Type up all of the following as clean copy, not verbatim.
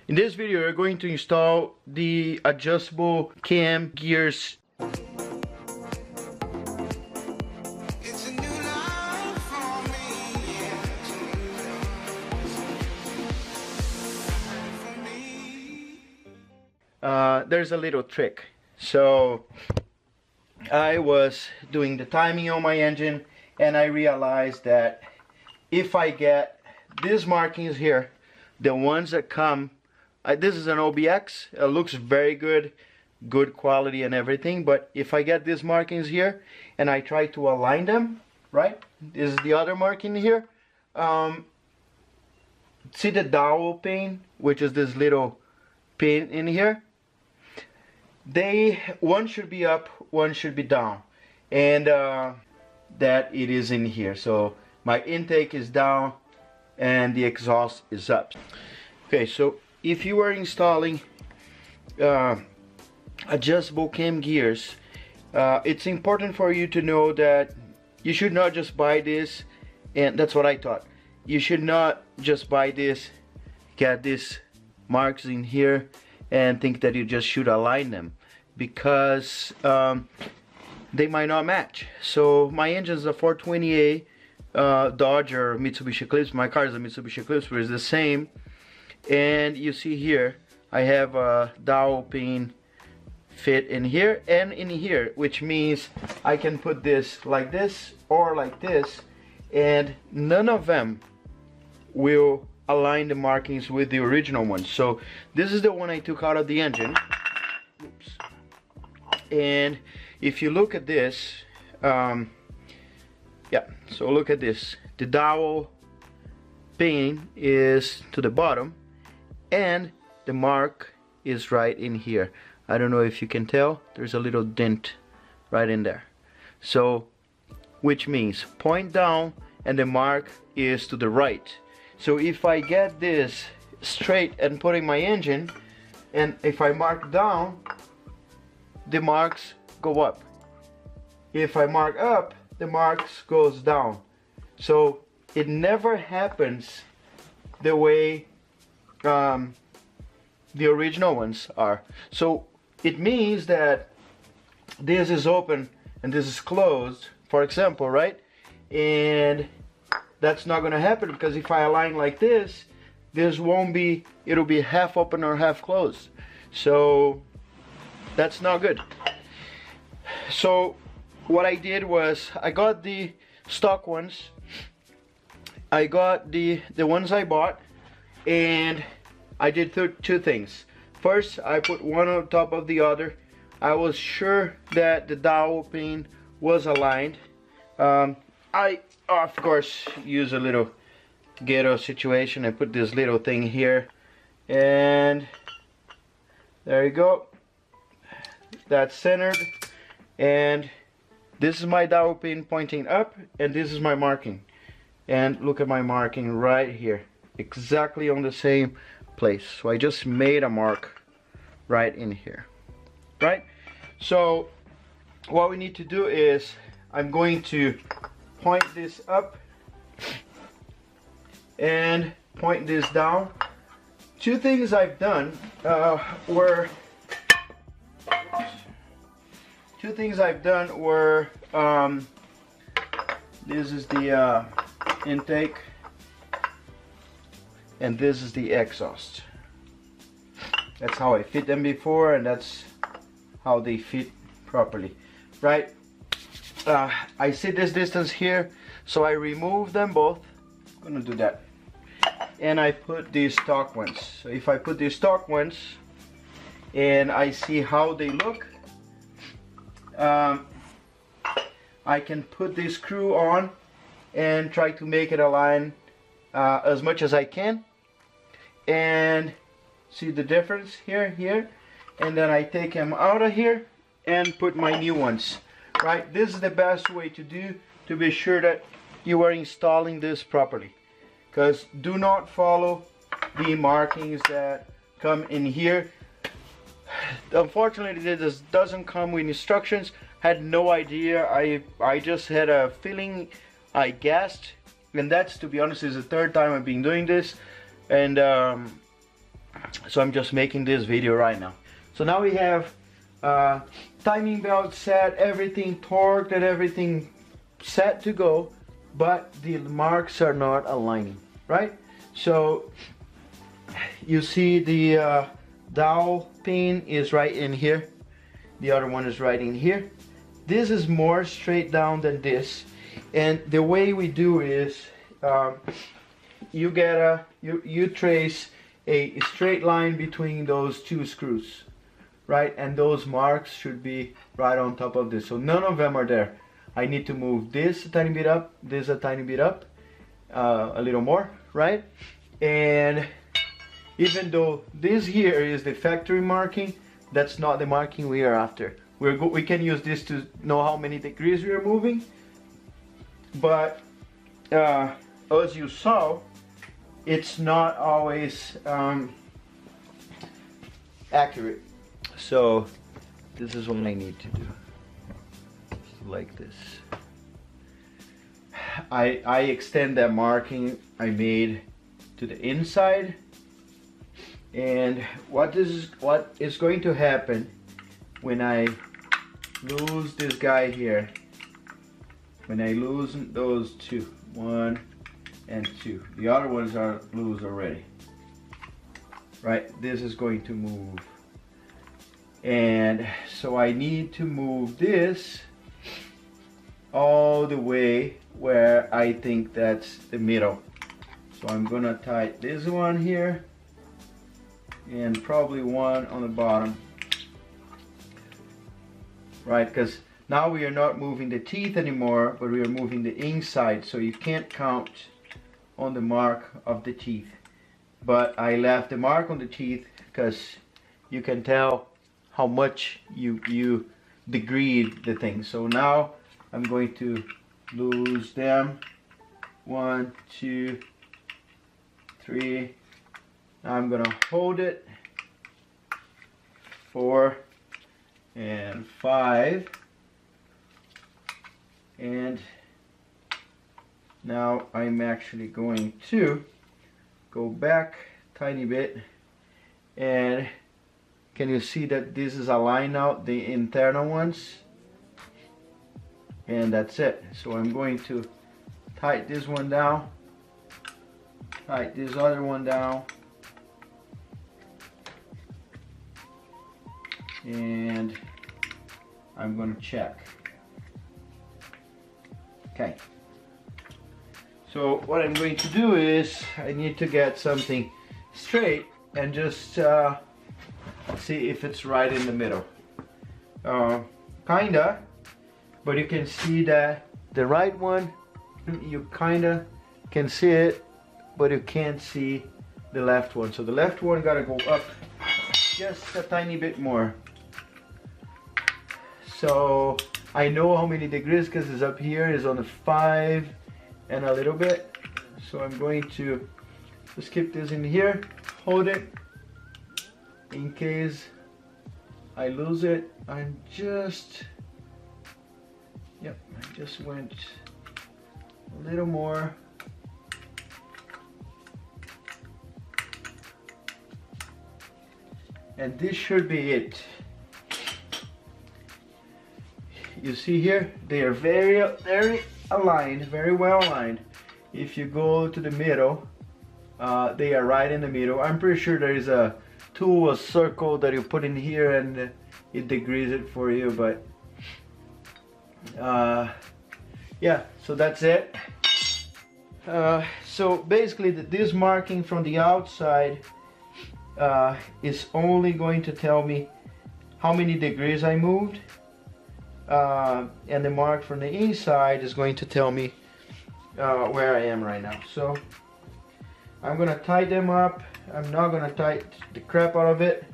In this video, we're going to install the adjustable cam gears. There's a little trick. So I was doing the timing on my engine and I realized that if I get these markings here, the ones that come, this is an OBX, it looks very good quality and everything, but if I get these markings here and I try to align them, right, this is the other marking here, see the dowel pin, which is this little pin in here, one should be up, one should be down, and that it is in here. So my intake is down and the exhaust is up. Okay, so if you are installing adjustable cam gears, it's important for you to know that you should not just buy this, and that's what I thought. You should not just buy this, get these marks in here and think that you just should align them, because they might not match. So my engine is a 420A Dodge or Mitsubishi Eclipse. My car is a Mitsubishi Eclipse, which is the same. And you see here I have a dowel pin fit in here and in here, which means I can put this like this or like this, and none of them will align the markings with the original one. So this is the one I took out of the engine. Oops. And if you look at this, yeah, so look at this, the dowel pin is to the bottom and the mark is right in here. I don't know if you can tell, there's a little dent right in there. So which means point down and the mark is to the right. So if I get this straight and put in my engine, and if I mark down, the marks go up. If I mark up, the marks goes down. So it never happens the way the original ones are. So it means that this is open and this is closed, for example, right? And that's not gonna happen, because if I align like this won't be, it'll be half open or half closed. So that's not good. So what I did was I got the stock ones, I got the ones I bought, and I did two things. First, I put one on top of the other. I was sure that the dowel pin was aligned. I of course use a little ghetto situation. I put this little thing here, and there you go, that's centered, and this is my dowel pin pointing up, and this is my marking, and look at my marking right here, exactly on the same place. So I just made a mark right in here, right? So what we need to do is I'm going to point this up and point this down. Two things I've done were this is the intake and this is the exhaust. That's how I fit them before, and that's how they fit properly, right? I see this distance here, so I remove them both. I'm gonna do that, and I put these stock ones. So if I put these stock ones and I see how they look, I can put this screw on and try to make it align as much as I can, and see the difference here, and then I take them out of here and put my new ones. Right, this is the best way to do, to be sure that you are installing this properly, because do not follow the markings that come in here. Unfortunately, this doesn't come with instructions. Had no idea. I just had a feeling, I guessed, and that's, to be honest, is the third time I've been doing this, and So I'm just making this video right now. So now we have timing belt set, everything torqued and everything set to go, but the marks are not aligning, right? So you see the dowel pin is right in here, the other one is right in here. This is more straight down than this, and the way we do is you trace a straight line between those two screws, right? And those marks should be right on top of this. So none of them are there. I need to move this a tiny bit up, this a tiny bit up, a little more, right? And even though this here is the factory marking, that's not the marking we are after. We can use this to know how many degrees we are moving, but as you saw, it's not always accurate. So this is what I need to do, like this. I extend that marking I made to the inside, and what is going to happen when I lose this guy here, when I lose those two, 1 and 2, the other ones are loose already, right? This is going to move, and so I need to move this all the way where I think that's the middle. So I'm gonna tie this one here and probably one on the bottom, right? Because now we are not moving the teeth anymore, but we are moving the inside, so you can't count on the mark of the teeth. But I left the mark on the teeth because you can tell how much you degreed the thing. So now I'm going to lose them. 1, 2, 3. Now I'm gonna hold it. 4 and 5. And now I'm actually going to go back a tiny bit, and can you see that this is aligned now, the internal ones? And that's it. So I'm going to tighten this one down, tighten this other one down, and I'm going to check. Okay. So what I'm going to do is I need to get something straight and just see if it's right in the middle. Kinda, but you can see that the right one, you kinda can see it, but you can't see the left one. So the left one gotta go up just a tiny bit more. So I know how many degrees because it's up here, is on the 5 and a little bit. So I'm going to just keep this in here, hold it in case I lose it. I'm just, yep, I just went a little more. And this should be it. You see here, they are very aligned, very well aligned. If you go to the middle, they are right in the middle. I'm pretty sure there is a tool, a circle that you put in here and it degrees it for you, but yeah, so that's it. So basically this marking from the outside is only going to tell me how many degrees I moved, and the mark from the inside is going to tell me where I am right now. So I'm gonna tie them up. I'm not gonna tie the crap out of it.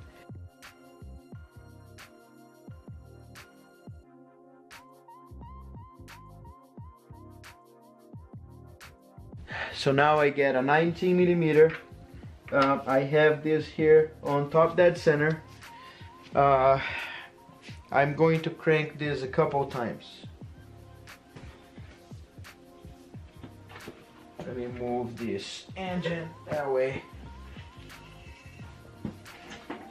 So now I get a 19 millimeter. I have this here on top dead center. I'm going to crank this a couple times. Let me move this engine that way.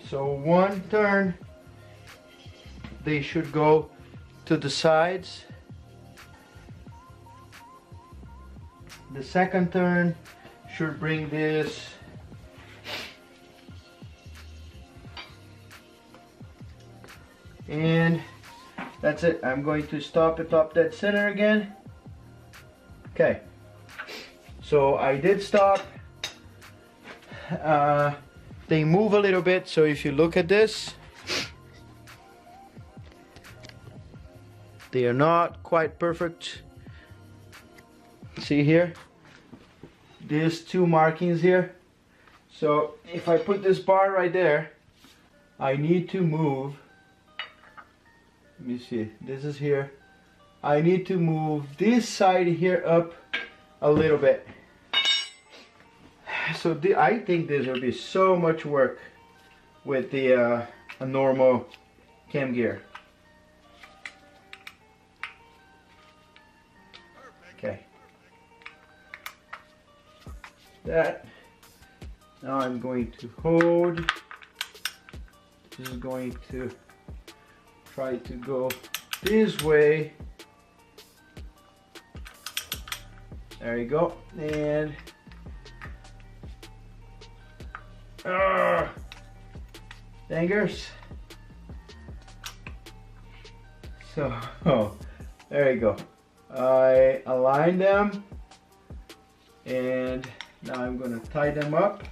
So one turn, they should go to the sides. The second turn should bring this and that's it. I'm going to stop it up dead center again. Okay, so I did stop. They move a little bit, so if you look at this, they are not quite perfect. See here, there's two markings here. So if I put this bar right there, I need to move. Let me see, this is here. I need to move this side here up a little bit. So I think this will be so much work with the a normal cam gear. Okay. That. Now I'm going to hold. This is going to try to go this way. There you go. And dangers. So, there you go. I aligned them and now I'm gonna tie them up.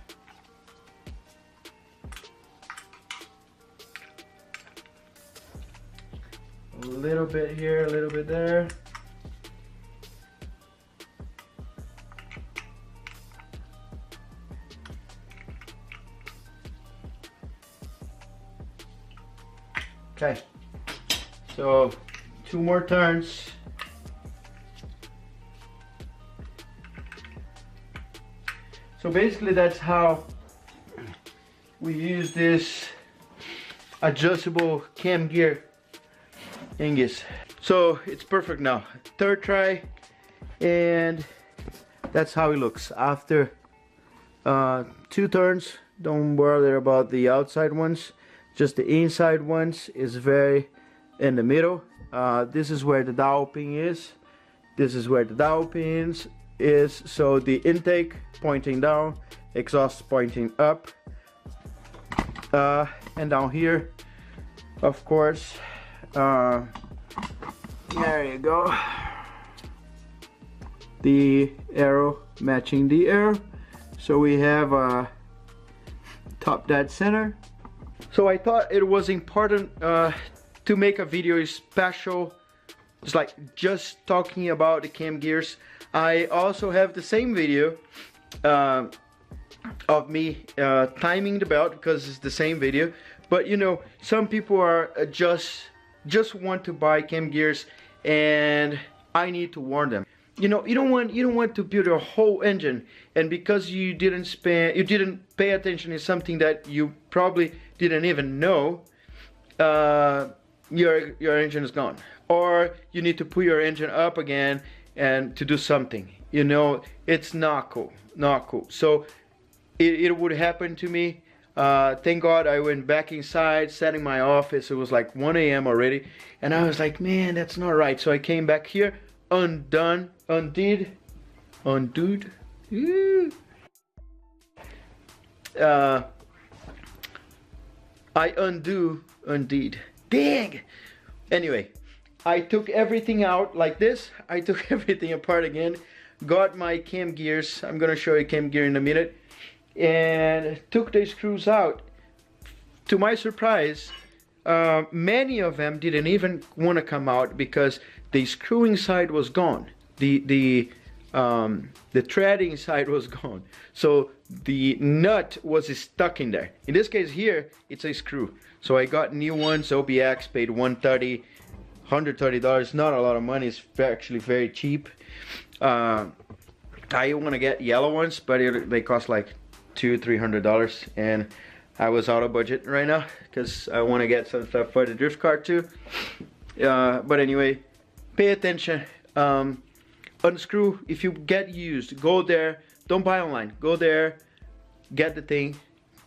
A little bit here, a little bit there. Okay, so 2 more turns. So basically that's how we use this adjustable cam gear Angus. So it's perfect now. 3rd try, and that's how it looks after 2 turns. Don't worry about the outside ones. Just the inside ones is very in the middle. This is where the dowel pin is. This is where the dowel pins is. So the intake pointing down, exhaust pointing up, and down here, of course. There you go. The arrow matching the arrow. So we have top dead center. So I thought it was important to make a video special, just talking about the cam gears. I also have the same video of me timing the belt, because it's the same video. But you know, some people are just want to buy cam gears, and I need to warn them. You know, you don't want to build a whole engine, and because you didn't pay attention to something that you probably didn't even know, your engine is gone, or you need to put your engine up again and to do something. You know, it's not cool, not cool. So it would happen to me. Thank God I went back inside, sat in my office. It was like 1 a.m. already, and I was like, man, that's not right. So I came back here, undid. I undid. Dang! Anyway, I took everything out like this. I took everything apart again. Got my cam gears. I'm gonna show you cam gear in a minute. And took the screws out. To my surprise, many of them didn't even want to come out because the screwing side was gone. The threading side was gone. So the nut was stuck in there. In this case here, it's a screw. So I got new ones. OBX paid $130, not a lot of money. It's actually very cheap. I want to get yellow ones, but they cost like $200-300, and I was out of budget right now because I want to get some stuff for the drift car too. But anyway, pay attention. Unscrew. If you get used, go there. Don't buy online. Go there, get the thing,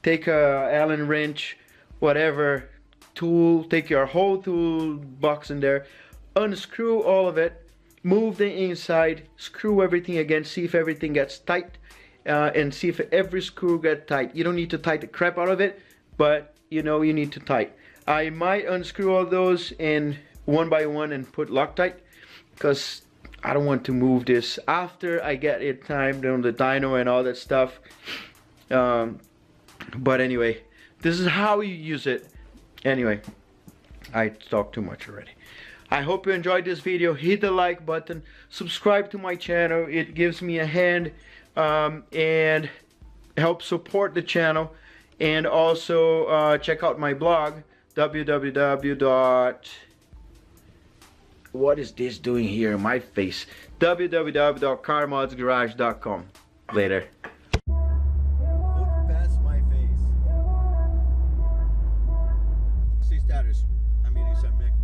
take a Allen wrench, whatever tool, take your whole toolbox in there, unscrew all of it, move the inside, screw everything again, see if everything gets tight, and see if every screw gets tight. You don't need to tighten the crap out of it, but you know you need to tighten. I might unscrew all those in one by one and put Loctite, because I don't want to move this after I get it timed on the dyno and all that stuff. But anyway, this is how you use it. Anyway, I talked too much already. I hope you enjoyed this video. Hit the like button, subscribe to my channel. It gives me a hand and helps support the channel. And also check out my blog, what is this doing here in my face? www.carmodsgarage.com. Later. Look past my face. Sí, status. I mean, it's a mix.